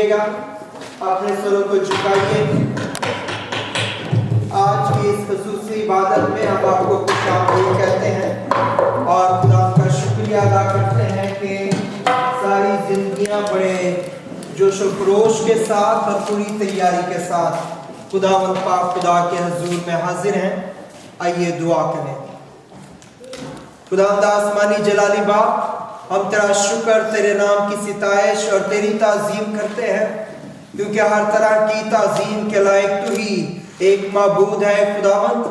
सुनिएगा, अपने स्वरों को झुकाइए। आज की इस खुसूसी इबादत में हम आपको खुशामदीद कहते हैं और खुदा का शुक्रिया अदा करते हैं कि सारी जिंदगियां बड़े जोश व खरोश के साथ और पूरी तैयारी के साथ खुदावंद पाक खुदा के हजूर में हाजिर हैं। आइए दुआ करें। खुदावंद आसमानी जलाली बाप, हम तेरा शुक्र, तेरे नाम की सिताइश और तेरी ताज़ीम करते हैं, क्योंकि हर तरह की ताज़ीम के लायक तू ही एक माबूद है। खुदावंद,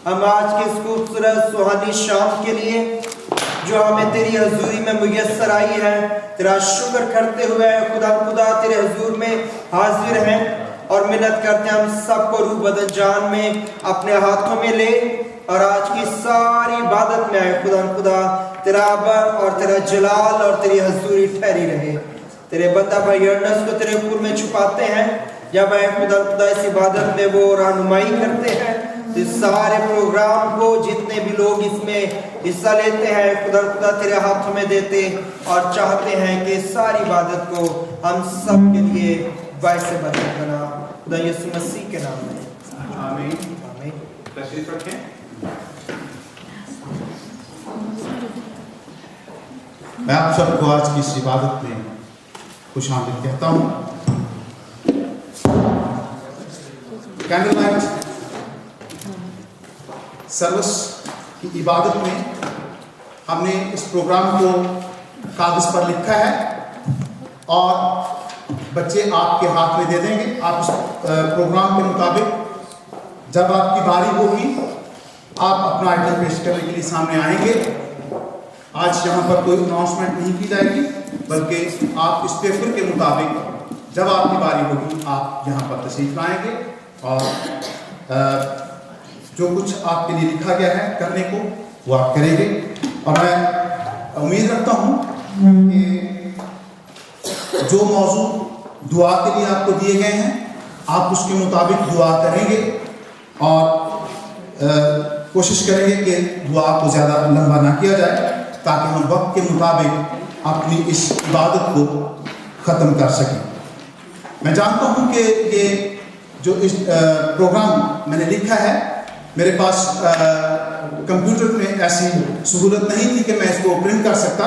हम आज की इस खूबसूरत सुहानी शाम के लिए जो हमें तेरी हजूरी में मुयस्सर आई है, तेरा शुक्र करते हुए खुदा तेरे हजूर में हाजिर हैं और मिन्नत करते हैं हम सबको रूह बदन जान में अपने हाथों में ले और आज की सारी इबादत में आए। खुदा तेरा अबर और तेरा जलाल और तेरी हजूरी ठहरी रहे। तेरे बंदा भाई अर्नस को तेरे फूल में छुपाते हैं, जब आए खुदा इस इबादत में वो रहनुमाई करते हैं। इस सारे प्रोग्राम को जितने भी लोग इसमें हिस्सा लेते हैं खुदा तेरे हाथों में देते और चाहते हैं कि सारी इबादत को हम सब के लिए बाइस बरकत बना। खुदा यीशु मसीह के नाम में आमीन। आमीन। तशरीफ रखें। मैं आप सबको आज की इस इबादत में खुशामदीद कहता हूँ। कैंडल नाइट सर्विस की इबादत में हमने इस प्रोग्राम को कागज पर लिखा है और बच्चे आपके हाथ में दे देंगे। आप इस प्रोग्राम के मुताबिक जब आपकी बारी होगी आप अपना आइटम पेश करने के लिए सामने आएंगे। आज यहाँ पर कोई अनाउंसमेंट नहीं की जाएगी, बल्कि आप इस पेपर के मुताबिक जब आपकी बारी होगी आप यहाँ पर तशरीफ लाएंगे और जो कुछ आपके लिए लिखा गया है करने को वो आप करेंगे। और मैं उम्मीद रखता हूँ कि जो मौजू दुआ के लिए आपको दिए गए हैं आप उसके मुताबिक दुआ करेंगे और कोशिश करेंगे कि दुआ को ज़्यादा लंबा ना किया जाए, ताकि हम वक्त के मुताबिक अपनी इस इबादत को ख़त्म कर सकें। मैं जानता हूँ कि ये जो इस प्रोग्राम मैंने लिखा है, मेरे पास कंप्यूटर में ऐसी सहूलत नहीं थी कि मैं इसको प्रिंट कर सकता।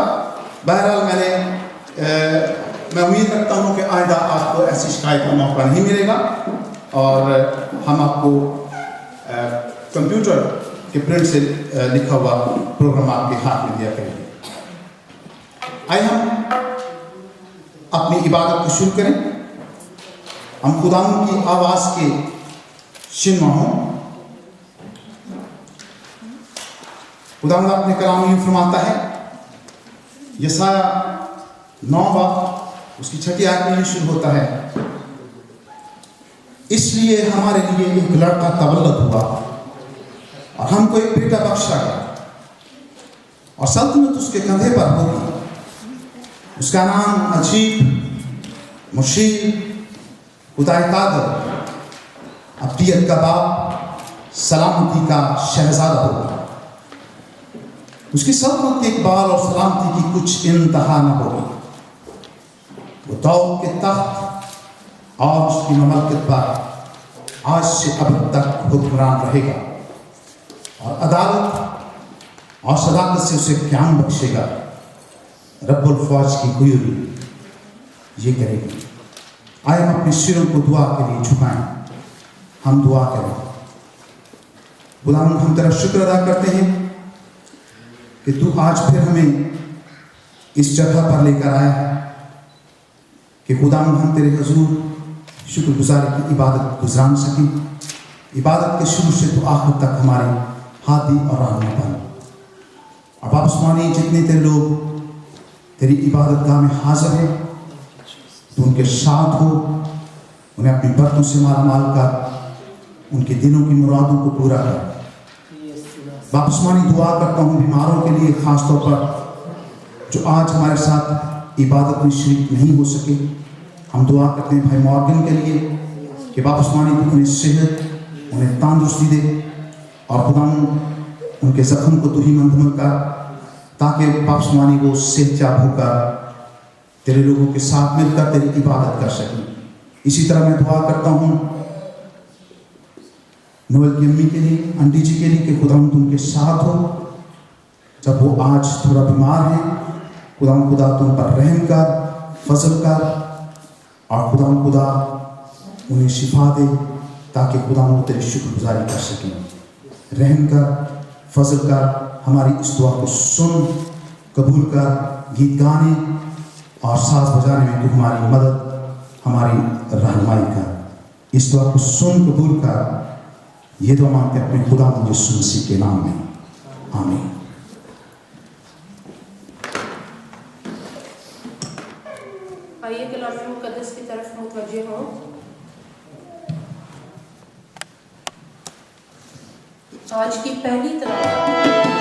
बहरहाल मैं उम्मीद रखता हूँ कि आइंदा आपको ऐसी शिकायत का मौका नहीं मिलेगा और हम आपको कंप्यूटर के प्रिंट से लिखा हुआ प्रोग्राम आपके हाथ में दिया करेंगे। आइए हम अपनी इबादत को शुरू करें। हम खुदावंद की आवाज़ के शिन्मा हों। खुदावंद अपने कलाम में फरमाता है, यसाया 9 बाब उसकी 6 आयत में शुरू होता है, इसलिए हमारे लिए एक लड़का तवल्लद हुआ और हमको एक बेटा बख्शा गया और सल्तनत उसके कंधे पर होगी। उसका नाम अजीब, मुशीर, खुदाए कादर, अब्दियत का बाप, सलामती का शहजादा होगा। उसकी सल्तनत के इकबाल और सलामती की कुछ इंतहा न होगी। वो दाऊद के तख्त और उसकी ममलकत पर आज से अब तक हुक्मरान रहेगा और अदालत और सदाकत से उसे क़याम बख्शेगा। रब्बुल फ़ौज की गुयूरी ये करेगी। आए हम अपने सिरों को दुआ के लिए झुकाएं। हम दुआ करें। खुदावंद, हम तेरा शुक्र अदा करते हैं कि तू आज फिर हमें इस जगह पर लेकर आया है कि खुदावंद हम तेरे हुजूर शुक्रगुजारी की इबादत गुजार सकें। इबादत के शुरू से तो आखिर तक हमारे हादी और रहनुमा बन। अब आप सुनानी जितने तेरे लोग तेरी इबादत गाह में हाजिर हैं, तो उनके साथ हो, उन्हें अपनी बरतों से माल कर उनके दिनों की मुरादों को पूरा कर। बापसमानी दुआ करता हूँ बीमारों के लिए, ख़ास तौर पर जो आज हमारे साथ इबादत में शरीक नहीं हो सके। हम दुआ करते हैं भाई मॉर्गन के लिए कि बापसमानी तू उन्हें सेहत, उन्हें तंदुरुस्ती दे और खुदा उनके ज़ख्म को तू ही मंदमल कर, ताकि बापसमानी वो सेहतयाब होकर तेरे लोगों के साथ मिलकर तेरी इबादत कर सकें। इसी तरह मैं दुआ करता हूँ नोएल की अम्मी के लिए, आंटी जी के लिए कि खुदावंद तुम उनके साथ हो। जब वो आज थोड़ा बीमार है, खुदा तुम पर रहम कर, फजल कर, और खुदा उन्हें शिफा दे, ताकि खुदा वो तेरी शुक्रगुजारी कर सकें। रहम कर, फजल कर, हमारी इस दुआ को सुन, कबूल कर। गीत गाने और साज बजाने में तू हमारी मदद, हमारी रहनुमाई कर। इस दुआ को सुन, कबूल कर। ये दुआ मांगते अपने खुदा यीशु मसीह के नाम में, आमीन। आइए कलाम मुक़द्दस की तरफ मुतवज्जे हों। आज की पहली तरफ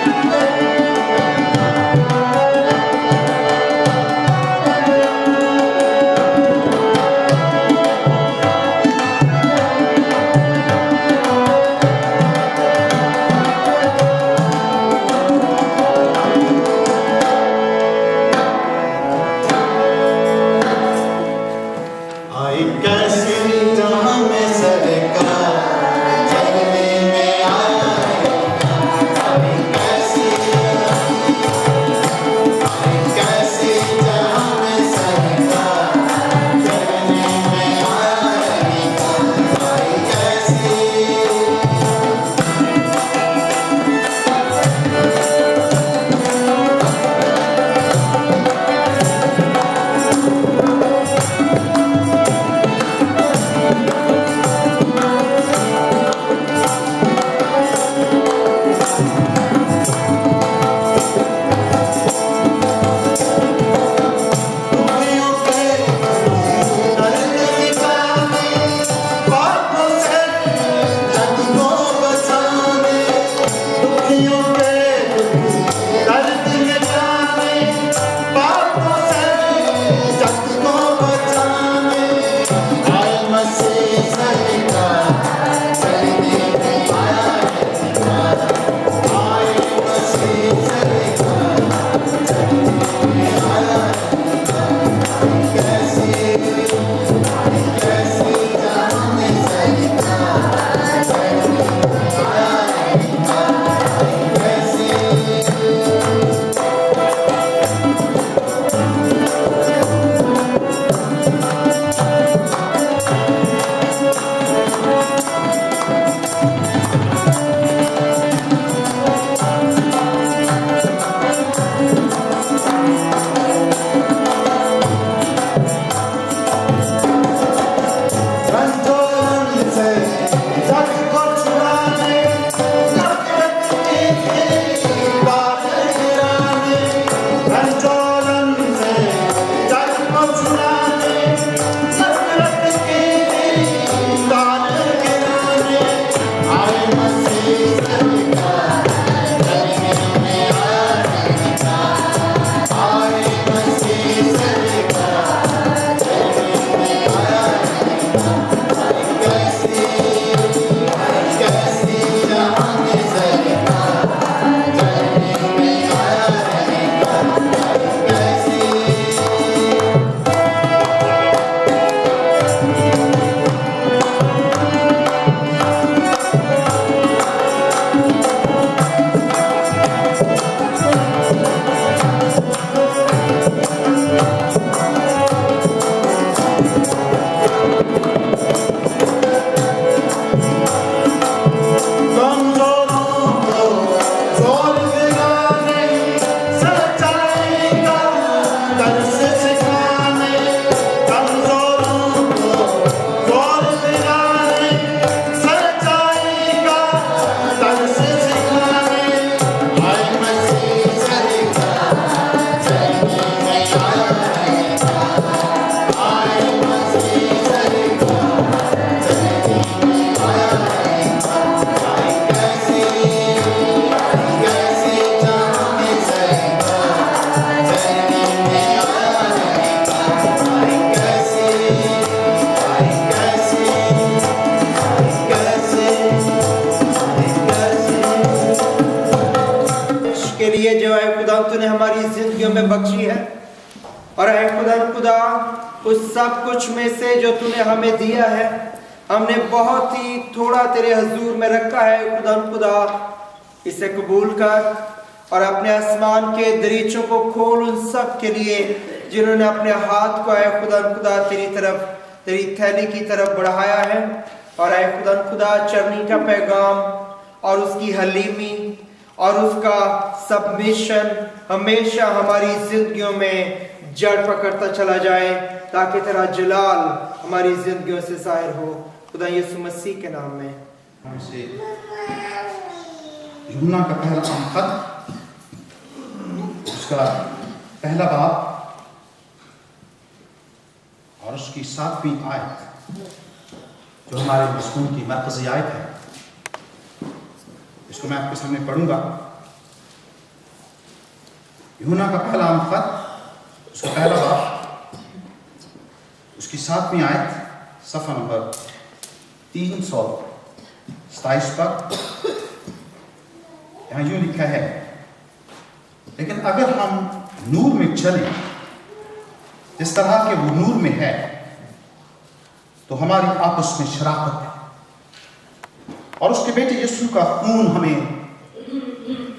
के लिए जो है खुदा तूने हमारी जिंदगियों में बख्शी है, और है खुदा उस सब कुछ में से जो तूने हमें दिया है, हमने बहुत ही थोड़ा तेरे हजूर में रखा है। खुदा इसे कबूल कर और अपने आसमान के दरीचों को खोल उन सब के लिए जिन्होंने अपने हाथ को है खुदा तेरी तरफ, तेरी थैली की तरफ बढ़ाया है। और है खुदा चरनी का पैगाम और उसकी हलीमी और उसका सबमिशन हमेशा हमारी जिंदगियों में जड़ पकड़ता चला जाए, ताकि तेरा जलाल हमारी जिंदगियों से जाहिर हो। खुदा यीशु मसीह के नाम में। यूहन्ना का पहला खत, उसका पहला बाब और उसकी 7वीं आयत, जो हमारे मज़मून की मरकज़ी आयत है, इसको मैं आपके सामने पढ़ूंगा। यूहन्ना का पहला खत, उसका पहला बाब, उसकी 7वीं आयत, सफ़ा नंबर 327 पर यहाँ यूँ लिखा है, लेकिन अगर हम नूर में चलें जिस तरह के वो नूर में है, तो हमारी आपस में शराकत है और उसके बेटे यीशु का खून हमें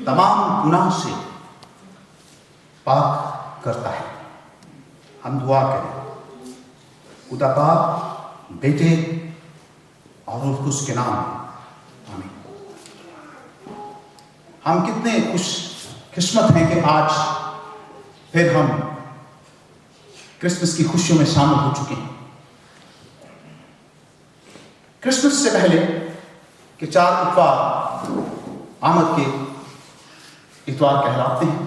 तमाम गुनाह से पाक करता है। हम दुआ करें। खुदा बाप, बेटे और उसके नाम में आमीन। हम कितने खुश किस्मत हैं कि आज फिर हम क्रिसमस की खुशियों में शामिल हो चुके हैं। क्रिसमस से पहले के 4 इतवार आमद के इतवार कहलाते हैं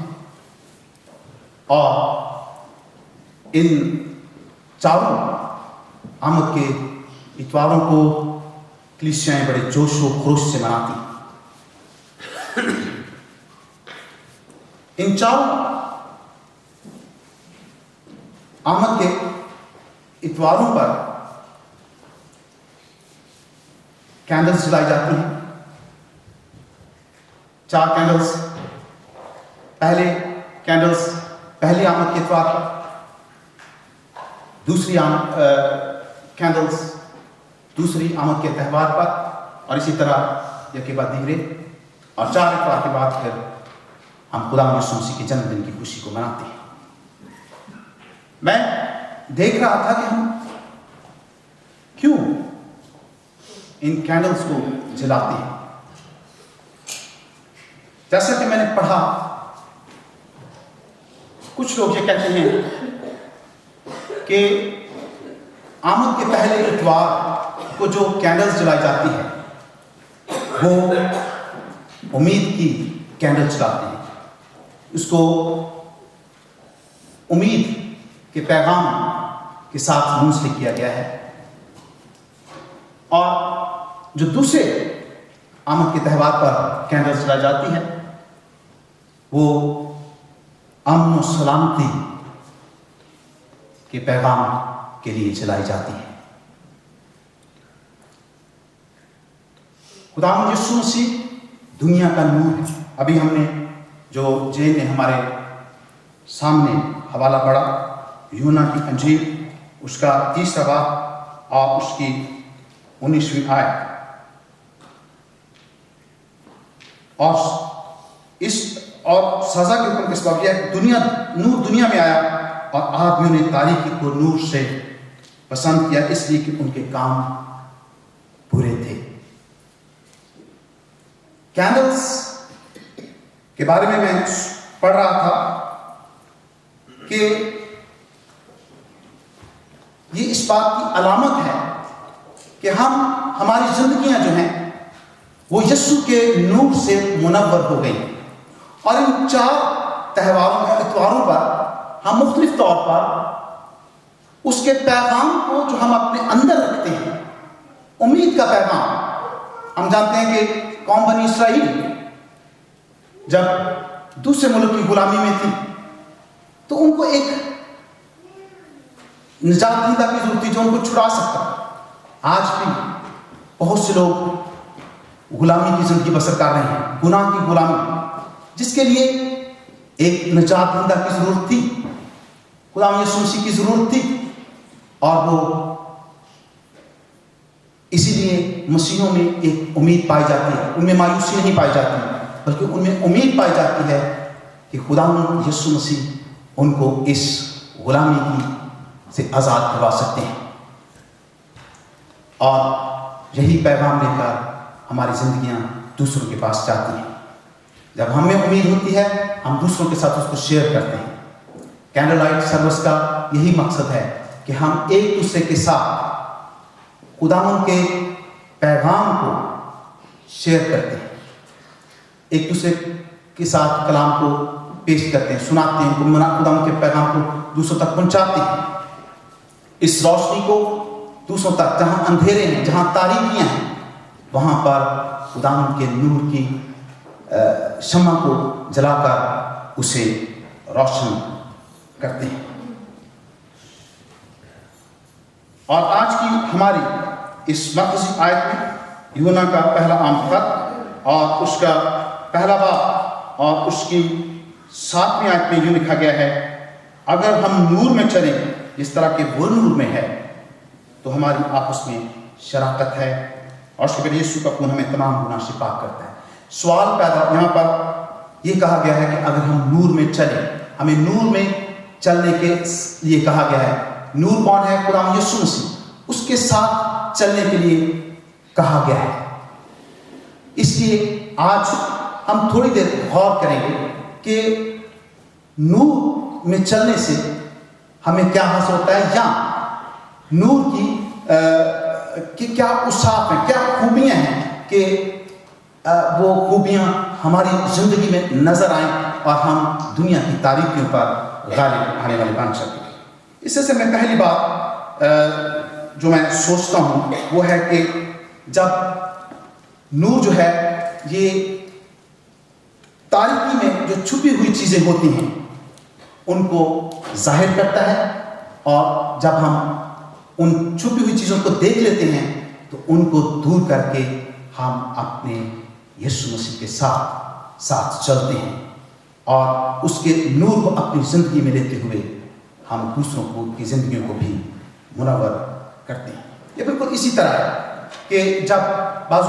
और इन चारों आमद के इतवारों को कलीसियाएं बड़े जोश और खरोश से मनाती हैं। इन चारों आमद के इतवारों पर कैंडल्स जलाई जाती हैं। 4 कैंडल्स, पहले आमद के इतवार पर, दूसरी कैंडल्स दूसरी आमद के त्यौहार पर, और इसी तरह एक के बाद दीगरे, और 4 इतवार के बाद फिर हम खुदा यीशु मसीह के जन्मदिन की खुशी को मनाते हैं। मैं देख रहा था कि हम क्यों इन कैंडल्स को जलाते हैं। जैसा कि मैंने पढ़ा, कुछ लोग ये कहते हैं कि आमद के पहले इतवार को जो कैंडल्स जलाई जाती है वो उम्मीद की कैंडल जलाते हैं। उसको उम्मीद के पैगाम के साथ मुंसलिक किया गया है। और जो दूसरे आमद के त्यौहार पर कैंडल्स जलाई जाती है वो अमन और सलामती के पैगाम के लिए जलाई जाती है। खुदावंद यीशु मसीह दुनिया का नूर है। अभी हमने जो जेन ने हमारे सामने हवाला पढ़ा, यूहन्ना की अंजील, उसका 30वां बाब और उसकी 19वीं आयत, और सजा के ऊपर किस बात यह नूर दुनिया में आया और आदमियों ने तारीकी को नूर से पसंद किया, इसलिए कि उनके काम बुरे थे। कैंडल्स के बारे में मैं पढ़ रहा था कि ये इस बात की अलामत है कि हमारी जिंदगियां जो हैं वो यीशु के नूर से मुनव्वर हो गई। और इन 4 इतवारों पर हम मुख्तलिफ तौर पर उसके पैगाम को जो हम अपने अंदर रखते हैं, उम्मीद का पैगाम। हम जानते हैं कि कौम बनी इसराइल जब दूसरे मुल्क की गुलामी में थी तो उनको एक निजात दीदा की जरूरत थी जो उनको छुड़ा सकता। आज भी बहुत से लोग गुलामी की जिंदगी बसर कर रहे हैं, गुनाह की गुलामी, जिसके लिए एक निजात दीदा की जरूरत थी। खुदावंद यीशु मसीह की ज़रूरत थी, और वो इसीलिए मसीहों में एक उम्मीद पाई जाती है, उनमें मायूसी नहीं पाई जाती, बल्कि उनमें उम्मीद पाई जाती है कि खुदावंद यीशु मसीह उनको इस गुलामी की से आज़ाद करवा सकते हैं। और यही पैगाम लेकर हमारी ज़िंदगियां दूसरों के पास जाती हैं। जब हमें उम्मीद होती है, हम दूसरों के साथ उसको शेयर करते हैं। कैंडल लाइट सर्विस का यही मकसद है कि हम एक दूसरे के साथ खुदावंद के पैगाम को शेयर करते हैं, एक दूसरे के साथ कलाम को पेश करते हैं, सुनाते हैं, खुदावंद के पैगाम को दूसरों तक पहुंचाते हैं। इस रोशनी को दूसरों तक, जहां अंधेरे हैं, जहां तारीकियां हैं, वहां पर खुदावंद के नूर की शम्मा को जलाकर उसे रोशन करते हैं। और आज की हमारी इस मरकज़ी आयत में यूहन्ना का पहला आम खत और उसका पहला बाब और उसकी 7वीं आयत में यूं लिखा गया है, अगर हम नूर में चलें जिस तरह के वो नूर में है, तो हमारी आपस में शराकत है, और उसके बाद यीशु का खून हमें तमाम गुनाह से पाक करता है। सवाल पैदा यहाँ पर यह कहा गया है कि अगर हम नूर में चलें, हमें नूर में चलने के लिए कहा गया है। नूर कौन है? खुदावंद यीशु मसीह, उसके साथ चलने के लिए कहा गया है। इसलिए आज हम थोड़ी देर गौर करेंगे कि नूर में चलने से हमें क्या हासिल होता है, या नूर की क्या उसाफ है, क्या खूबियां हैं कि वो खूबियां हमारी जिंदगी में नजर आएं और हम दुनिया की तारीकियों पर गालिब आने वाले बन सकें। इससे से मैं पहली बात जो मैं सोचता हूँ वो है कि जब नूर जो है ये तारीकी में जो छुपी हुई चीज़ें होती हैं उनको जाहिर करता है, और जब हम उन छुपी हुई चीज़ों को देख लेते हैं तो उनको दूर करके हम अपने यीशु मसीह के साथ साथ चलते हैं, और उसके नूर को अपनी ज़िंदगी में लेते हुए हम दूसरों की ज़िंदगियों को भी मुनव्वर करते हैं। ये बिल्कुल इसी तरह है कि जब बाज़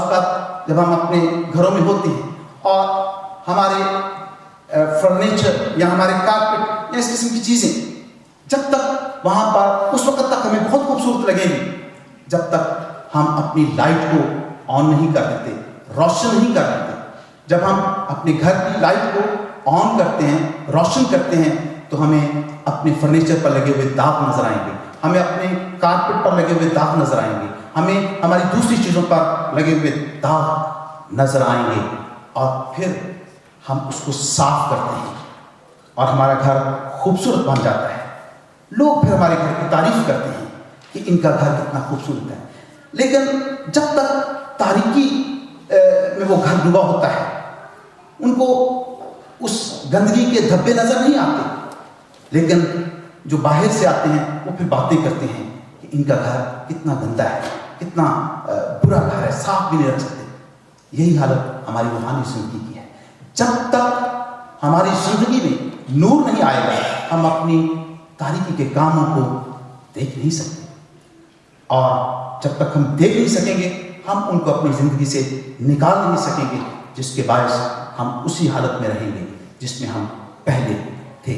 जब हम अपने घरों में होते हैं और हमारे फर्नीचर या हमारे कारपेट या इस किस्म की चीज़ें जब तक वहाँ पर उस वक्त तक हमें बहुत खूबसूरत लगेंगी जब तक हम अपनी लाइट को ऑन नहीं कर देते, रोशन नहीं कर देते। जब हम अपने घर की लाइट को ऑन करते हैं, रोशन करते हैं, तो हमें अपने फर्नीचर पर लगे हुए दाग नजर आएंगे, हमें अपने कारपेट पर लगे हुए दाग नजर आएंगे, हमें हमारी दूसरी चीज़ों पर लगे हुए दाग नजर आएंगे, और फिर हम उसको साफ करते हैं और हमारा घर खूबसूरत बन जाता है। लोग फिर हमारे घर की तारीफ करते हैं कि इनका घर कितना खूबसूरत है। लेकिन जब तक तारीकी में वो घर डूबा होता है, उनको उस गंदगी के धब्बे नजर नहीं आते, लेकिन जो बाहर से आते हैं वो फिर बातें करते हैं कि इनका घर कितना गंदा है, कितना बुरा घर है, साफ भी नहीं रख सकते। यही हालत हमारी रूहानी जिंदगी की है। जब तक हमारी जिंदगी में नूर नहीं आएगा, हम अपनी तारीकी के कामों को देख नहीं सकते, और जब तक हम देख नहीं सकेंगे हम उनको अपनी ज़िंदगी से निकाल नहीं सकेंगे, जिसके बायस हम उसी हालत में रहेंगे जिसमें हम पहले थे।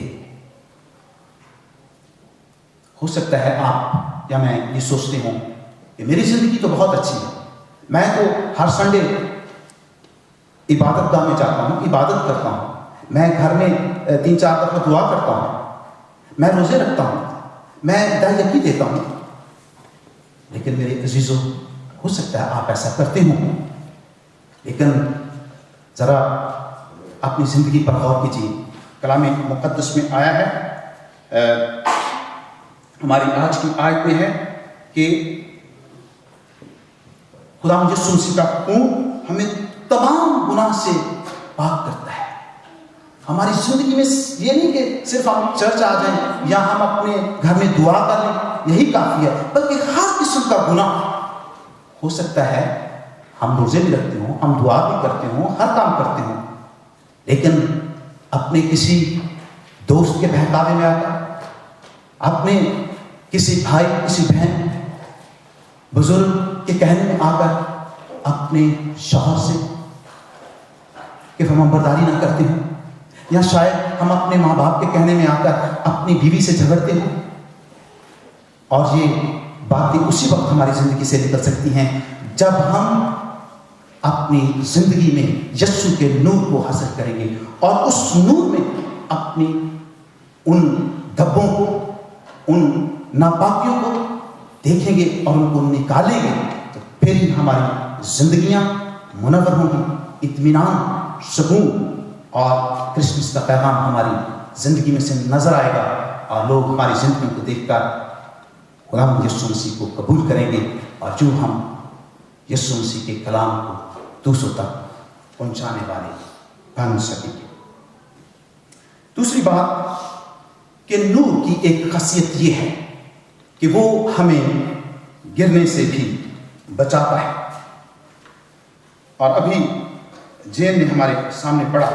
हो सकता है आप या मैं ये सोचते हूँ कि मेरी ज़िंदगी तो बहुत अच्छी है, मैं तो हर संडे इबादत गाह में जाता हूँ, इबादत करता हूँ, मैं घर में 3-4 दफ़ा दुआ करता हूँ, मैं रोज़े रखता हूँ, मैं दहयकी देता हूँ। लेकिन मेरे अजीज़ों, हो सकता है आप ऐसा करते हो, लेकिन ज़रा अपनी ज़िंदगी पर गौर कीजिए। कलाम मुक़द्दस में आया है, हमारी आज की आयत में है कि खुदावंद यीशु मसीह का खून हमें तमाम गुनाह से पाक करता है। हमारी ज़िंदगी में ये नहीं कि सिर्फ हम चर्च आ जाएं या हम अपने घर में दुआ कर लें, यही काफ़ी है, बल्कि हर किस्म का गुनाह। हो सकता है हम रोज़े भी रखते हों, हम दुआ भी करते हों, हर काम करते हों, लेकिन अपने किसी दोस्त के बहकावे में आकर, आपने किसी भाई, किसी बहन, बुजुर्ग के कहने में आकर अपने शौहर से कि फरमाबरदारी ना करते हो, या शायद हम अपने माँ बाप के कहने में आकर अपनी बीवी से झगड़ते हो, और ये बातें उसी वक्त हमारी जिंदगी से निकल सकती हैं जब हम अपनी जिंदगी में यीशु के नूर को हासिल करेंगे और उस नूर में अपनी उन धब्बों को, उन नापाकियों को देखेंगे और उनको निकालेंगे, तो फिर ही हमारी जिंदगियां मुनव्वर होंगी, इत्मीनान, सुकून और क्रिसमस का पैगाम हमारी जिंदगी में से नजर आएगा और लोग हमारी जिंदगी को देखकर खुदावंद यीशु मसीह को कबूल करेंगे और जो हम यीशु मसीह के कलाम को दूसरों तक पहुंचाने वाले बन सकेंगे। दूसरी बात कि नूर की एक खासियत ये है कि वो हमें गिरने से भी बचाता है। और अभी जेल ने हमारे सामने पड़ा,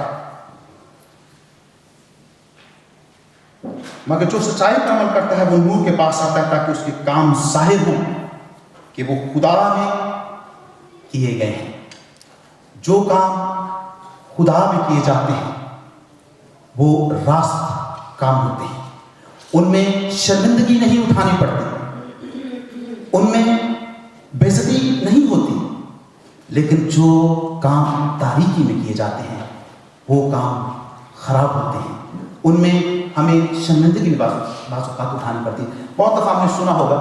मगर जो सच्चाई पर अमल करता है वो नूर के पास आता है ताकि उसके काम जाहिर हो कि वो खुदा में किए गए हैं। जो काम खुदा में किए जाते हैं वो रास्त काम होते हैं, उनमें शर्मिंदगी नहीं उठानी पड़ती, उनमें बेइज्जती नहीं होती। लेकिन जो काम तारीकी में किए जाते हैं वो काम खराब होते हैं, उनमें हमें शर्मिंदगी में बात उठानी पड़ती है। बहुत दफ़ा आपने सुना होगा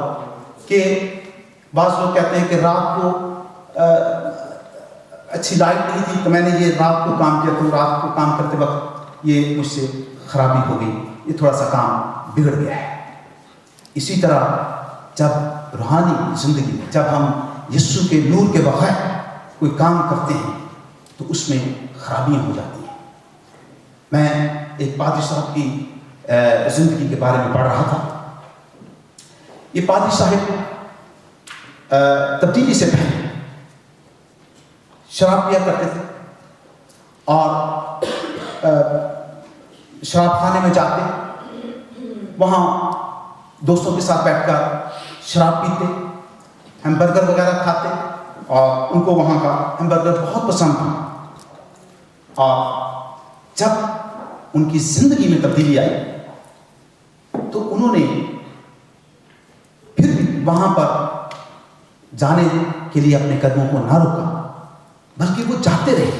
कि बाज़ लोग कहते हैं कि रात को अच्छी लाइट नहीं थी तो मैंने ये रात को काम किया, तो रात को काम करते वक्त ये मुझसे खराबी हो गई, ये थोड़ा सा काम बिगड़ गया है। इसी तरह जब रूहानी जिंदगी में जब हम यीशु के नूर के बगैर कोई काम करते हैं तो उसमें खराबियां हो जाती हैं। मैं एक पादरी साहब की जिंदगी के बारे में पढ़ रहा था। ये पादरी साहब तब्दीली से पहले शराब पिया करते थे और शराब खाने में जाते, वहाँ दोस्तों के साथ बैठकर शराब पीते, हैमबर्गर वगैरह खाते और उनको वहाँ का हैमबर्गर बहुत पसंद था। और जब उनकी जिंदगी में तब्दीली आई तो उन्होंने फिर भी वहाँ पर जाने के लिए अपने कदमों को ना रोका, बल्कि वो जाते रहे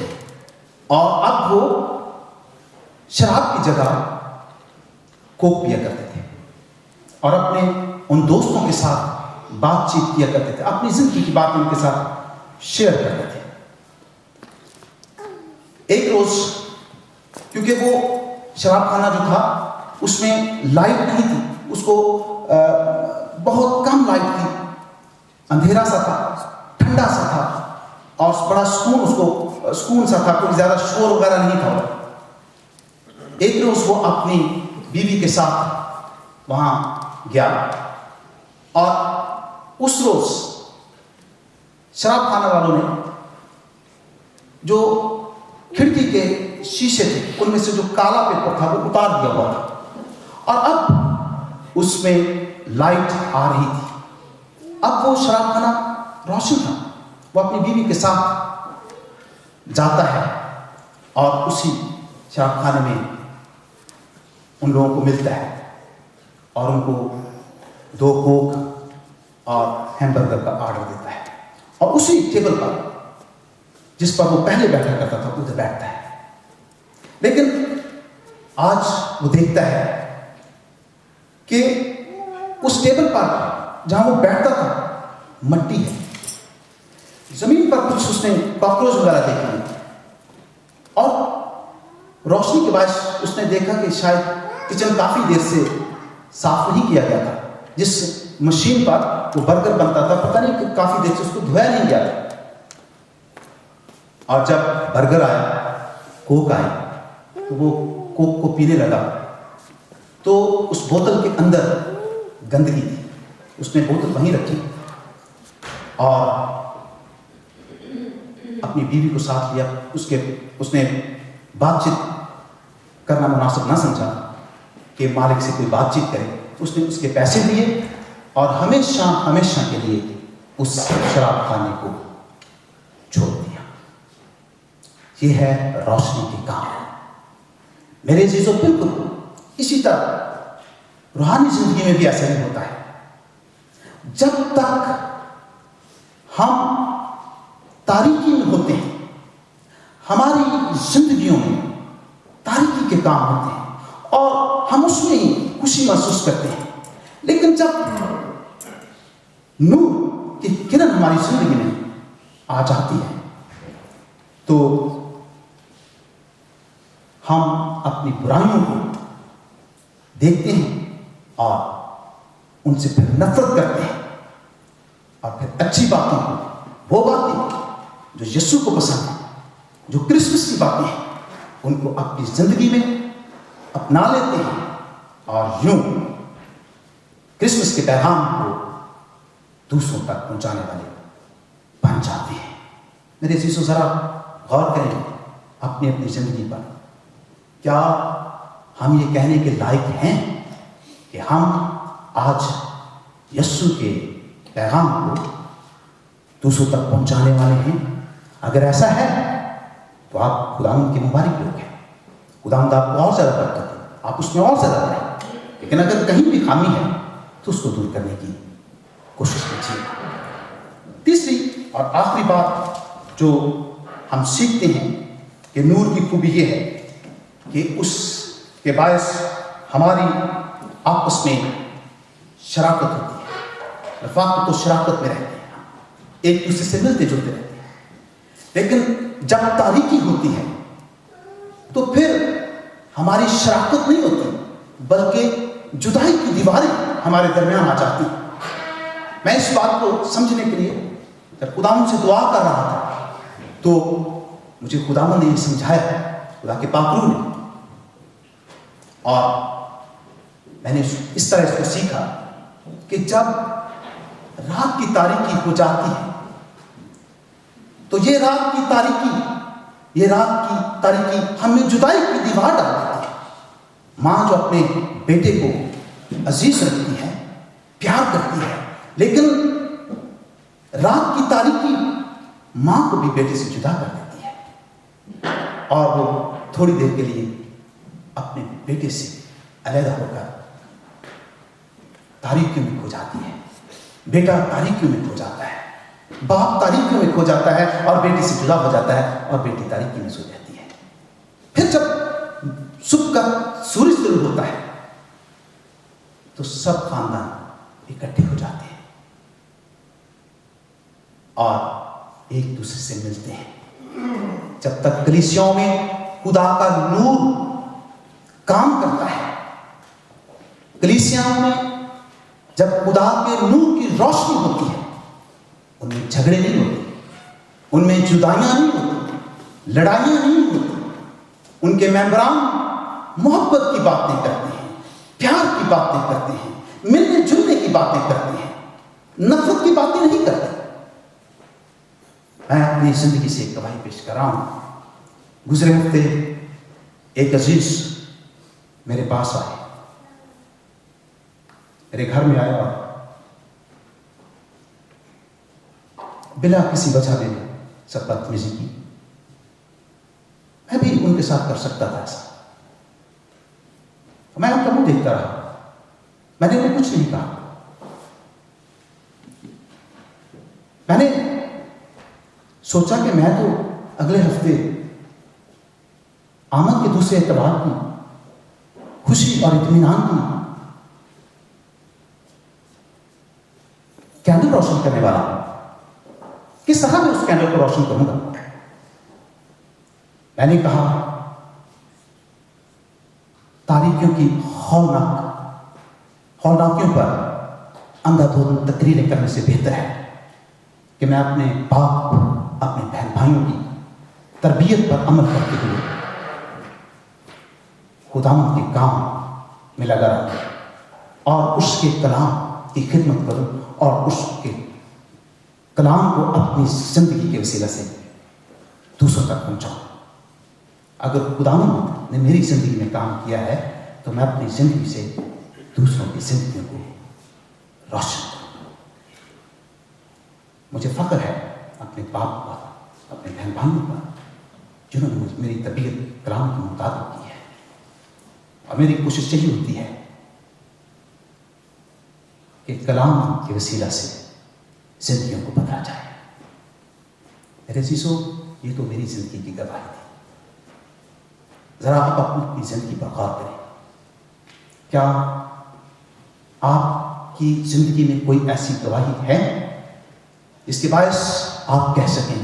और अब वो शराब की जगह कोक पिया करते थे और अपने उन दोस्तों के साथ बातचीत किया करते थे, अपनी जिंदगी की बात उनके साथ शेयर करते थे। एक रोज क्योंकि वो शराब खाना जो था उसमें लाइट नहीं थी, उसको बहुत कम लाइट थी, अंधेरा सा था, ठंडा सा था और बड़ा सुकून सा था, कोई ज्यादा शोर वगैरह नहीं था। एक रोज वो अपनी बीवी के साथ वहां गया और उस रोज शराब खाने वालों ने जो खिड़की के शीशे थे उनमें से जो काला पेपर था वो उतार दिया हुआ था और अब उसमें लाइट आ रही थी। अब वो शराब खाना रोशन था, वो अपनी बीवी के साथ जाता है और उसी शराब खाने में उन लोगों को मिलता है और उनको 2 कोक और हैमबर्गर का ऑर्डर देता है और उसी टेबल पर जिस पर वो पहले बैठा करता था उधर बैठता है। लेकिन आज वो देखता है कि उस टेबल पर जहां वो बैठता था मट्टी है, जमीन पर कुछ उसने कॉकरोच वगैरह देखे और रोशनी के बाद उसने देखा कि शायद किचन काफी देर से साफ नहीं किया गया था। जिस मशीन पर वो बर्गर बनता था पता नहीं काफी देर से उसको धोया नहीं गया था। और जब बर्गर आया, कोक आई, तो वो कोक को पीने लगा तो उस बोतल के अंदर गंदगी थी। उसने बोतल वहीं रखी और अपनी बीवी को साथ लिया। उसने बातचीत करना मुनासिब ना समझा कि मालिक से कोई बातचीत करे उसने उसके पैसे दिए और हमेशा हमेशा के लिए उस शराब खाने को छोड़ दिया। ये है रोशनी की काम। मेरे अजीजों, बिल्कुल इसी तरह रूहानी जिंदगी में भी ऐसा ही होता है। जब तक हम तारीकी में होते हैं, हमारी जिंदगियों में तारीकी के काम होते हैं और हम उसमें ही खुशी महसूस करते हैं। लेकिन जब नूर की किरण हमारी जिंदगी में आ जाती है तो हम अपनी बुराइयों को देखते हैं और उनसे फिर नफरत करते हैं और फिर अच्छी बातों को, वो बातें जो यीशु को पसंद है, जो क्रिसमस की बातें हैं, उनको अपनी जिंदगी में अपना लेते हैं और यूं क्रिसमस के पैगाम को दूसरों तक पहुंचाने वाले बन जाते हैं। मेरे अजीजों, जरा गौर करें अपनी अपनी जिंदगी पर। क्या हम ये कहने के लायक हैं कि हम आज यीशु के पैगाम को दूसरों तक पहुंचाने वाले हैं? अगर ऐसा है तो आप खुदावंद के मुबारक लोग हैं। खुदावंद आपको और ज़्यादा बरकत दे, आप उसमें और ज़्यादा बढ़ें। लेकिन अगर कहीं भी खामी है तो उसको दूर करने की कोशिश कीजिए। तीसरी और आखिरी बात जो हम सीखते हैं कि नूर की खूबी ये है कि उसके बायस हमारी आपस में शराकत होती है, रफाकत तो शराकत में रहते हैं, एक दूसरे से मिलते जुलते रहते हैं। लेकिन जब तारीकी होती है तो फिर हमारी शराकत नहीं होती, बल्कि जुदाई की दीवारें हमारे दरमियान आ जाती हैं। मैं इस बात को समझने के लिए जब खुदावंद से दुआ कर रहा था तो मुझे खुदावंद ने समझाया, खुदा के पाकरू ने, और मैंने इस तरह इसको सीखा कि जब रात की तारीकी हो जाती है तो ये रात की तारीकी हमें जुदाई की दीवार डाल देती है। माँ जो अपने बेटे को अजीज रखती है, प्यार करती है, लेकिन रात की तारीकी माँ को भी बेटे से जुदा कर देती है और वो थोड़ी देर के लिए अपने बेटे से अलग होकर तारीकियों में खो जाती है। बेटा तारीकियों में खो जाता है, बाप तारीकियों में खो जाता है और बेटी से जुदा हो जाता है और बेटी तारीकी में सो जाती है। फिर जब सुबह का सूरज शुरू होता है तो सब खानदान इकट्ठे हो जाते हैं और एक दूसरे से मिलते हैं। जब तक कलीसियाओं में खुदा का नूर काम करता है, कलीसियाओं में जब खुदा के नूर की रोशनी होती है, उनमें झगड़े नहीं होते, उनमें जुदाइयां नहीं होती, लड़ाइयां नहीं होती। उनके मेंबरान मोहब्बत की बातें करते हैं, प्यार की बातें करते हैं, मिलने जुलने की बातें करते हैं, नफरत की बातें नहीं करते। मैं अपनी जिंदगी से एक गवाही पेश कर रहा हूं। गुजरे हफ्ते एक अजीज मेरे पास आए, मेरे घर में आया और बिना किसी वजह भी सब बदतमीजी की। मैं भी उनके साथ कर सकता था ऐसा। मैं उनका मुंह देखता रहा, मैंने उन्हें कुछ नहीं कहा। मैंने सोचा कि मैं तो अगले हफ्ते आमद के दूसरे एतबार की खुशी और इत्मीनान की कैंडल रोशन करने वाला हूं। किस तरह मैं उस कैंडल को रोशन करूंगा? मैंने कहा, तारीकियों की हौलनाकियों पर अंधाधुंध तकरीरें करने से बेहतर है कि मैं अपने बाप, अपने बहन भाइयों की तरबियत पर अमल करते हुए खुदावंद के काम में लगा रहूं और उसके कलाम की खिदमत करूं और उसके कलाम को अपनी जिंदगी के वसीला से दूसरों तक पहुंचाऊं। अगर खुदावंद ने मेरी जिंदगी में काम किया है तो मैं अपनी जिंदगी से दूसरों की जिंदगियों को रोशन करूं। मुझे फख्र है अपने बाप पर, अपने बहन भाइयों पर, जिन्होंने मेरी तबीयत कलाम के मुताबिक की है। और मेरी कोशिश यही होती है कि कलाम के वसीला से जिंदगियों को बदला जाए। मेरे अज़ीज़ों, ये तो मेरी जिंदगी की गवाही थी। जरा आप अपनी जिंदगी पर गौर करें। क्या आपकी जिंदगी में कोई ऐसी गवाही है जिसके बायस आप कह सकें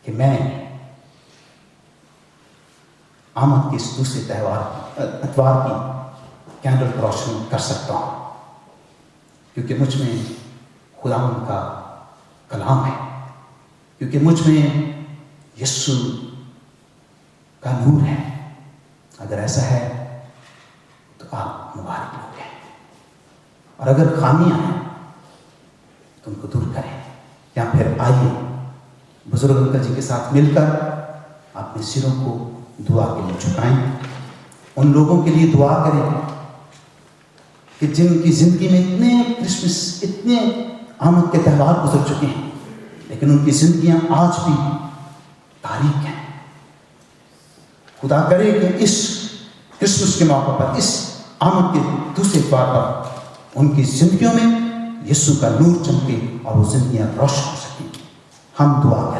कि मैं आमद के इस दूसरे अतवार की कैंडल रोशन कर सकता हूं, क्योंकि मुझ में खुदावंद का कलाम है, क्योंकि मुझ में यीशु का नूर है। अगर ऐसा है तो आप मुबारक लोग हैं, और अगर खामियां हैं तो उनको दूर करें। या फिर आइए बुजुर्ग अंकल जी के साथ मिलकर अपने सिरों को दुआ के लिए झुकाएं। उन लोगों के लिए दुआ करें कि जिनकी जिंदगी में इतने क्रिसमस, इतने आमद के त्यौहार गुजर चुके हैं, लेकिन उनकी जिंदगियां आज भी तारीख हैं। खुदा करे कि इस क्रिसमस के मौके पर, इस आमद के दूसरे द्वार पर उनकी जिंदगियों में यीशु का नूर चमके और वो जिंदगियां रोशन हो सकें। हम दुआ करें।